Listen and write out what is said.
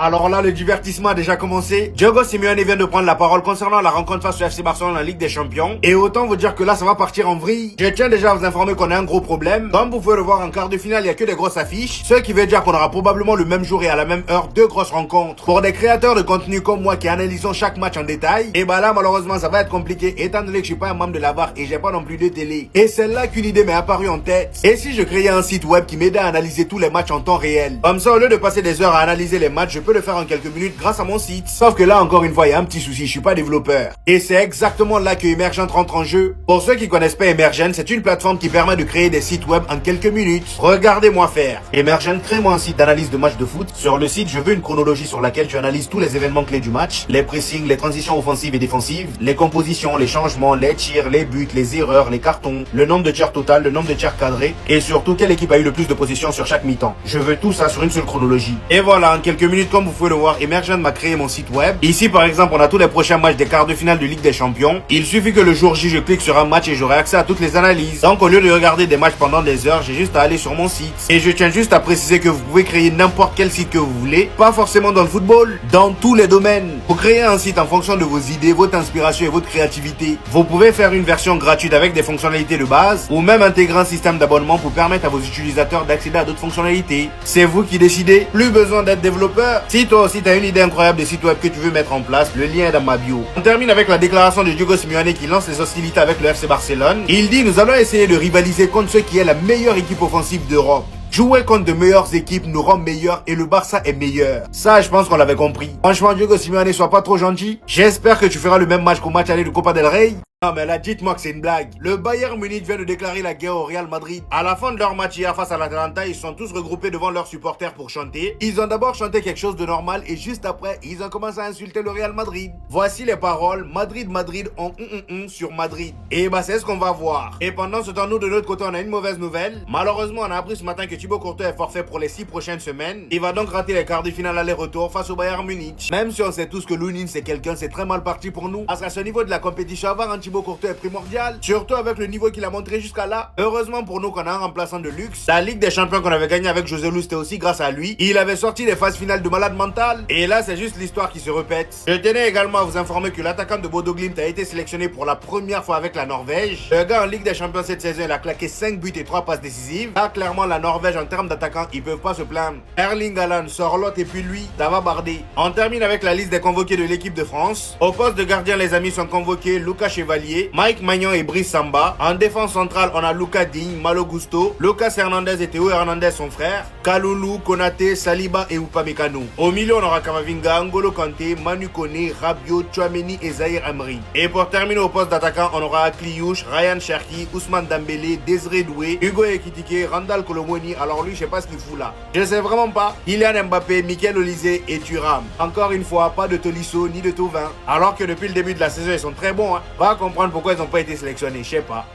Alors là, le divertissement a déjà commencé. Diego Simeone vient de prendre la parole concernant la rencontre face au FC Barcelone en Ligue des Champions. Et autant vous dire que là, ça va partir en vrille. Je tiens déjà à vous informer qu'on a un gros problème. Comme vous pouvez le voir en quart de finale, il n'y a que des grosses affiches. Ce qui veut dire qu'on aura probablement le même jour et à la même heure deux grosses rencontres. Pour des créateurs de contenu comme moi qui analysons chaque match en détail, et bah là, malheureusement, ça va être compliqué étant donné que je suis pas un membre de la VAR et j'ai pas non plus de télé. Et c'est là qu'une idée m'est apparue en tête. Et si je créais un site web qui m'aidait à analyser tous les matchs en temps réel? Comme ça, au lieu de passer des heures à analyser les matchs, je peux le faire en quelques minutes grâce à mon site. Sauf que là, encore une fois, il y a un petit souci, je suis pas développeur. Et c'est exactement là que Emergent rentre en jeu. Pour ceux qui connaissent pas Emergent, c'est une plateforme qui permet de créer des sites web en quelques minutes. Regardez-moi faire. Emergent, crée-moi un site d'analyse de match de foot. Sur le site, je veux une chronologie sur laquelle tu analyses tous les événements clés du match, les pressings, les transitions offensives et défensives, les compositions, les changements, les tirs, les buts, les erreurs, les cartons, le nombre de tirs total, le nombre de tirs cadrés, et surtout quelle équipe a eu le plus de possession sur chaque mi-temps. Je veux tout ça sur une seule chronologie. Et voilà, en quelques minutes, comme vous pouvez le voir, Emergent m'a créé mon site web. Ici, par exemple, on a tous les prochains matchs des quarts de finale de Ligue des Champions. Il suffit que le jour J, je clique sur un match et j'aurai accès à toutes les analyses. Donc, au lieu de regarder des matchs pendant des heures, j'ai juste à aller sur mon site. Et je tiens juste à préciser que vous pouvez créer n'importe quel site que vous voulez, pas forcément dans le football, dans tous les domaines. Pour créer un site en fonction de vos idées, votre inspiration et votre créativité, vous pouvez faire une version gratuite avec des fonctionnalités de base, ou même intégrer un système d'abonnement pour permettre à vos utilisateurs d'accéder à d'autres fonctionnalités. C'est vous qui décidez, plus besoin d'être développeur. Si toi aussi t'as une idée incroyable de site web que tu veux mettre en place, le lien est dans ma bio. On termine avec la déclaration de Diego Simeone qui lance les hostilités avec le FC Barcelone. Il dit: nous allons essayer de rivaliser contre ceux qui est la meilleure équipe offensive d'Europe. Jouer contre de meilleures équipes nous rend meilleurs et le Barça est meilleur. Ça, je pense qu'on l'avait compris. Franchement, Diego Simeone, sois pas trop gentil. J'espère que tu feras le même match qu'au match aller de Copa del Rey. Non mais là, dites-moi que c'est une blague. Le Bayern Munich vient de déclarer la guerre au Real Madrid. À la fin de leur match hier face à l'Atalanta, ils sont tous regroupés devant leurs supporters pour chanter. Ils ont d'abord chanté quelque chose de normal et juste après, ils ont commencé à insulter le Real Madrid. Voici les paroles. Madrid en sur Madrid. Et bah c'est ce qu'on va voir. Et pendant ce temps, nous de l'autre côté, on a une mauvaise nouvelle. Malheureusement, on a appris ce matin que Thibaut Courtois est forfait pour les 6 prochaines semaines. Il va donc rater les quarts de finale aller-retour face au Bayern Munich. Même si on sait tous que Lunin c'est quelqu'un, c'est très mal parti pour nous. Parce qu'à ce niveau de la compétition, avoir un Thibaut Courtois est primordial, surtout avec le niveau qu'il a montré jusqu'à là. Heureusement pour nous qu'on a un remplaçant de luxe. La Ligue des Champions qu'on avait gagné avec José Lu, c'était aussi grâce à lui. Il avait sorti les phases finales de malade mental. Et là, c'est juste l'histoire qui se répète. Je tenais également à vous informer que l'attaquant de Bodo Glimt a été sélectionné pour la première fois avec la Norvège. Le gars en Ligue des Champions cette saison, il a claqué 5 buts et 3 passes décisives. Là, clairement, la Norvège en termes d'attaquants, ils peuvent pas se plaindre. Erling Haaland sort l'autre et puis lui, ça va barder. On termine avec la liste des convoqués de l'équipe de France. Au poste de gardien, les amis, sont convoqués Lucas Chevalier, Mike Maignan et Brice Samba. En défense centrale, on a Lucas Digne, Malo Gusto, Lucas Hernandez et Théo Hernandez, son frère, Kalulu, Konaté, Saliba et Upamecano. Au milieu, on aura Kamavinga, N'Golo Kanté, Manu Koné, Rabiot, Tchouameni et Zahir Emery. Et pour terminer au poste d'attaquant, on aura Kliouche, Ryan Cherki, Ousmane Dembélé, Désiré Doué, Hugo Ekitike, Randal Colomoni. Alors lui, je sais pas ce qu'il fout là. Je sais vraiment pas. Kylian Mbappé, Michael Olise et Thuram. Encore une fois, pas de Tolisso ni de Thauvin. Alors que depuis le début de la saison, ils sont très bons. Va comprendre pourquoi ils n'ont pas été sélectionnés, je sais pas.